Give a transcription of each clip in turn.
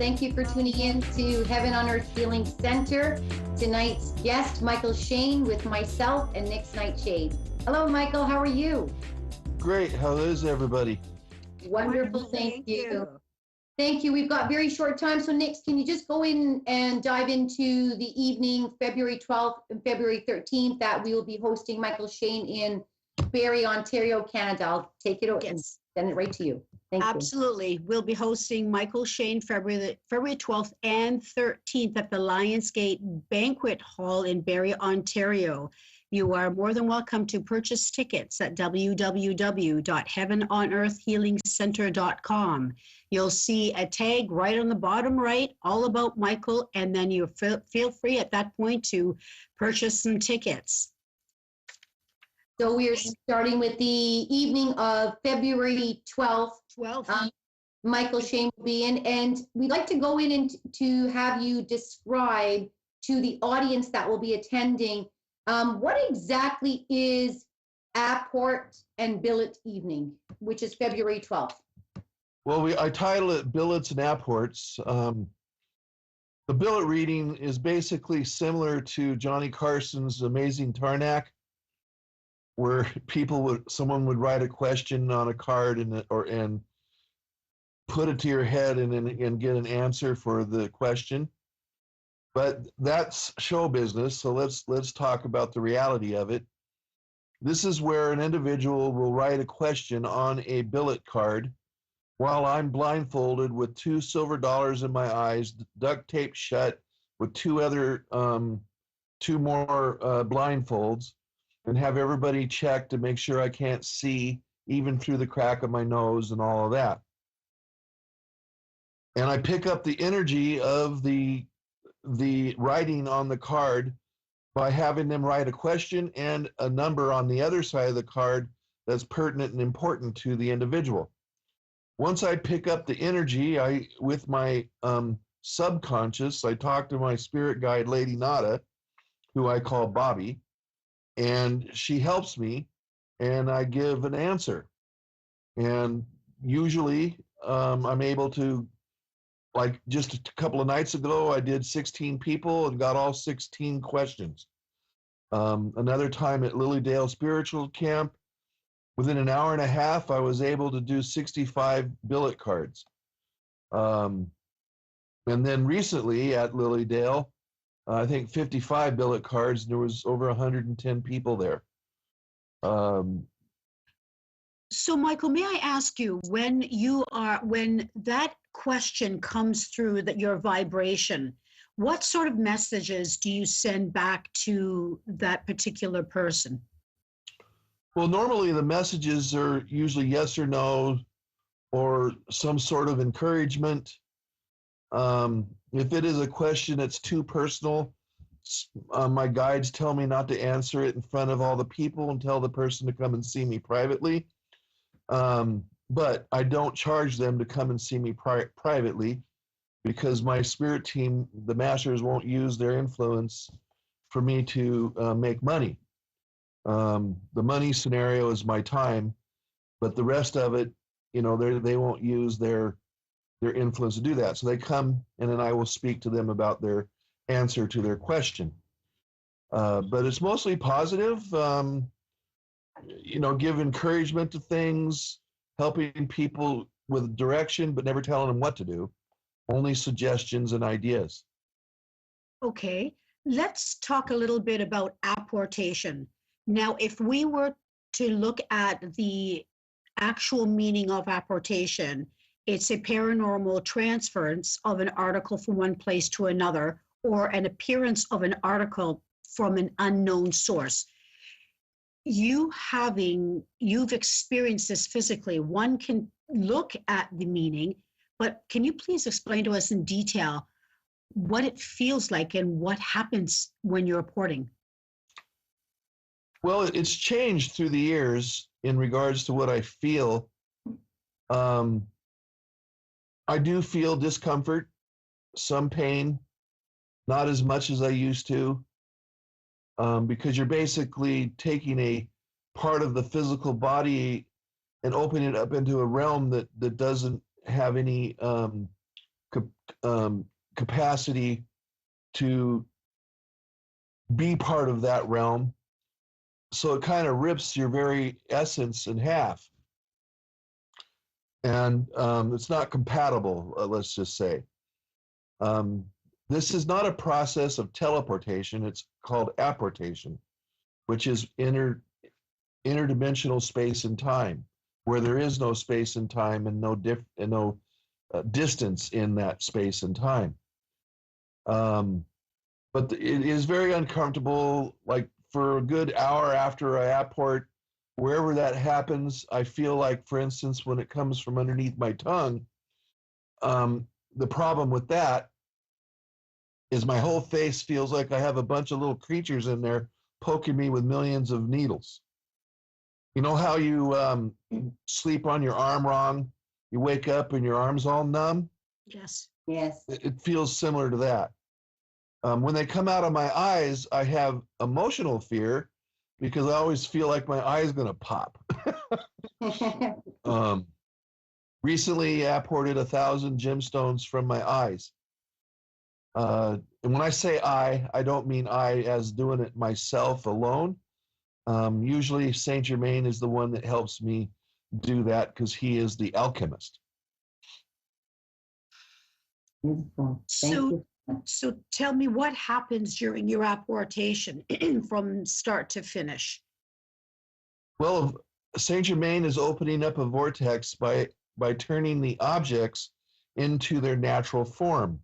Thank you for tuning in to Heaven on Earth Healing Center. Tonight's guest, Michael Shane, with myself and Nick's Nightshade. Hello, Michael. How are you? Great. How is everybody? Wonderful. Thank you. Thank you. We've got very short time. So, Nick, can you just go in and dive into the evening, February 12th and February 13th, that we will be hosting Michael Shane in Barrie, Ontario, Canada. I'll take it over and send it right to you. Thank you. Absolutely. We'll be hosting Michael Shane February 12th and 13th at the Lionsgate Banquet Hall in Barrie, Ontario. You are more than welcome to purchase tickets at www.heavenonearthhealingcenter.com. You'll see a tag right on the bottom right, all about Michael, and then you feel free at that point to purchase some tickets. So we are starting with the evening of February 12th. Michael Shane will be in, and we'd like to go in and to have you describe to the audience that will be attending what exactly is Apport and Billet Evening, which is February 12th. Well, I title it Billets and Apports. The billet reading is basically similar to Johnny Carson's Amazing Tarnac, where someone would write a question on a card and put it to your head and get an answer for the question. But that's show business, so let's talk about the reality of it. This is where an individual will write a question on a billet card while I'm blindfolded with $2 silver in my eyes, duct taped shut with two more blindfolds, and have everybody check to make sure I can't see even through the crack of my nose and all of that. And I pick up the energy of the writing on the card by having them write a question and a number on the other side of the card that's pertinent and important to the individual. Once I pick up the energy, with my subconscious, I talk to my spirit guide, Lady Nada, who I call Bobby, and she helps me, and I give an answer. And usually I'm able to, like just a couple of nights ago, I did 16 people and got all 16 questions. Another time at Lilydale Spiritual Camp, within an hour and a half, I was able to do 65 billet cards. And then recently at Lilydale, I think 55 billet cards, and there was over 110 people there. So, Michael, may I ask you, when that question comes through, that your vibration, what sort of messages do you send back to that particular person? Well, normally the messages are usually yes or no, or some sort of encouragement. If it is a question that's too personal, my guides tell me not to answer it in front of all the people and tell the person to come and see me privately. But I don't charge them to come and see me privately, because my spirit team, the masters, won't use their influence for me to make money. The money scenario is my time, but the rest of it, they won't use their influence to do that. So they come, and then I will speak to them about their answer to their question. But it's mostly positive. Give encouragement to things, helping people with direction, but never telling them what to do, only suggestions and ideas. Okay, let's talk a little bit about apportation. Now, if we were to look at the actual meaning of apportation, it's a paranormal transference of an article from one place to another, or an appearance of an article from an unknown source. You've experienced this physically. One can look at the meaning, but can you please explain to us in detail what it feels like and what happens when you're apporting? Well, it's changed through the years in regards to what I feel. I do feel discomfort, some pain, not as much as I used to. Because you're basically taking a part of the physical body and opening it up into a realm that doesn't have any capacity to be part of that realm. So it kind of rips your very essence in half. And it's not compatible, let's just say. This is not a process of teleportation. It's called apportation, which is interdimensional space and time, where there is no space and time and no distance in that space and time. But it is very uncomfortable. Like for a good hour after I apport, wherever that happens, I feel like, for instance, when it comes from underneath my tongue, the problem with that is my whole face feels like I have a bunch of little creatures in there poking me with millions of needles. You know how you sleep on your arm wrong? You wake up and your arm's all numb? Yes. Yes. It feels similar to that. When they come out of my eyes, I have emotional fear because I always feel like my eye is going to pop. Recently, I apported 1,000 gemstones from my eyes. And when I say I don't mean I as doing it myself alone. Usually Saint Germain is the one that helps me do that because he is the alchemist. Beautiful. Thank you. So tell me what happens during your apportation from start to finish. Well, Saint Germain is opening up a vortex by turning the objects into their natural form,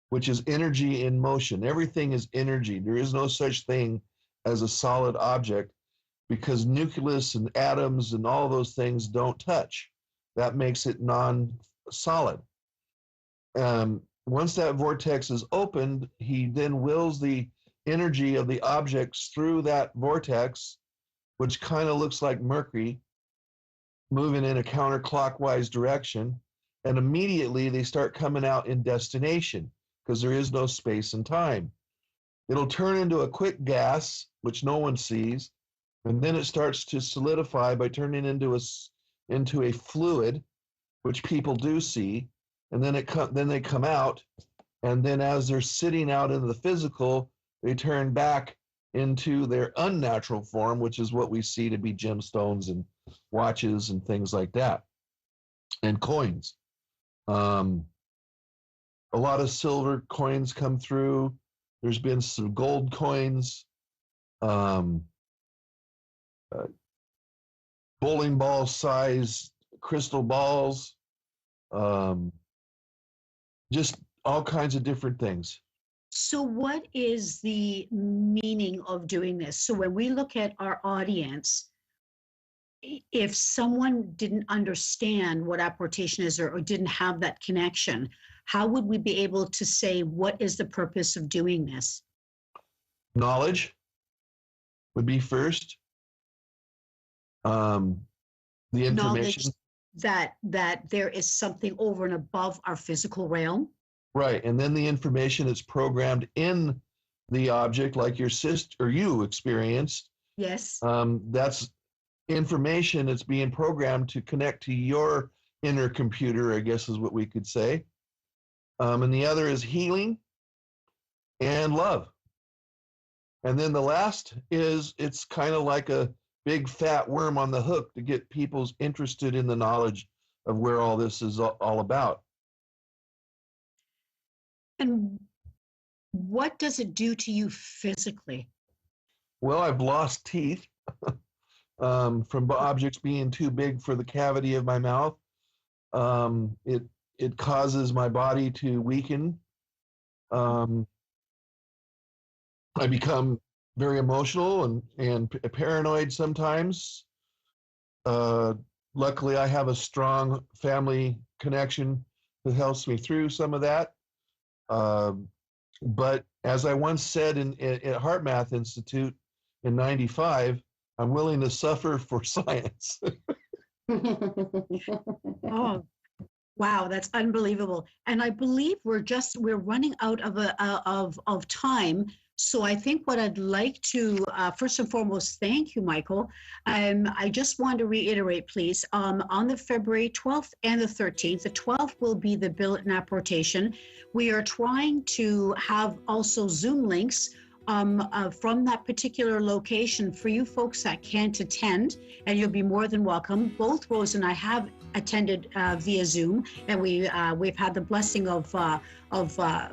which is energy in motion. Everything is energy. There is no such thing as a solid object because nucleus and atoms and all those things don't touch. That makes it non-solid. Once that vortex is opened, he then wills the energy of the objects through that vortex, which kind of looks like Mercury, moving in a counterclockwise direction. And immediately they start coming out in destination because there is no space and time. It'll turn into a quick gas, which no one sees, and then it starts to solidify by turning into a fluid, which people do see, and then they come out, and then as they're sitting out in the physical, they turn back into their unnatural form, which is what we see to be gemstones and watches and things like that, and coins. A lot of silver coins come through. There's been some gold coins, bowling ball size crystal balls, just all kinds of different things. So what is the meaning of doing this? So when we look at our audience, if someone didn't understand what apportation is or didn't have that connection, how would we be able to say what is the purpose of doing this? Knowledge would be first. The information. Knowledge that there is something over and above our physical realm. Right, and then the information that's programmed in the object, like your sister or you experienced. Yes. That's information that's being programmed to connect to your inner computer, I guess is what we could say. And the other is healing and love. And then the last is it's kind of like a big fat worm on the hook to get people interested in the knowledge of where all this is all about. And what does it do to you physically? Well, I've lost teeth from objects being too big for the cavity of my mouth. It causes my body to weaken. I become very emotional and paranoid sometimes. Luckily, I have a strong family connection that helps me through some of that. But as I once said at HeartMath Institute in '95, I'm willing to suffer for science. Oh, wow, that's unbelievable. And I believe we're running out of time. So I think what I'd like to, first and foremost, thank you, Michael. I just want to reiterate, please, on the February 12th and the 13th, the 12th will be the billet and apportation. We are trying to have also Zoom links from that particular location for you folks that can't attend, and you'll be more than welcome. Both Rose and I have attended via Zoom, and we've had the blessing of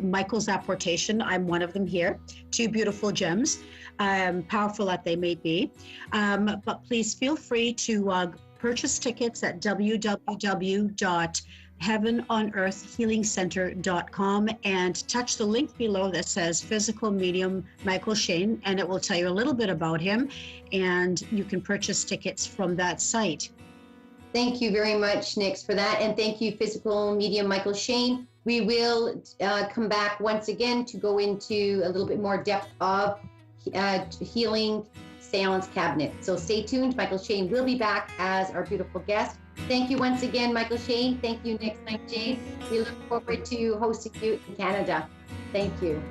Michael's apportation. I'm one of them here. Two beautiful gems, powerful that they may be. But please feel free to purchase tickets at www.heavenonearthhealingcenter.com and touch the link below that says Physical Medium Michael Shane, and it will tell you a little bit about him, and you can purchase tickets from that site. Thank you very much, Nix, for that. And thank you, Physical Medium Michael Shane. We will come back once again to go into a little bit more depth of healing seance cabinet. So stay tuned. Michael Shane will be back as our beautiful guest. Thank you once again, Michael Shane. Thank you, Nix St. Jane. We look forward to hosting you in Canada. Thank you.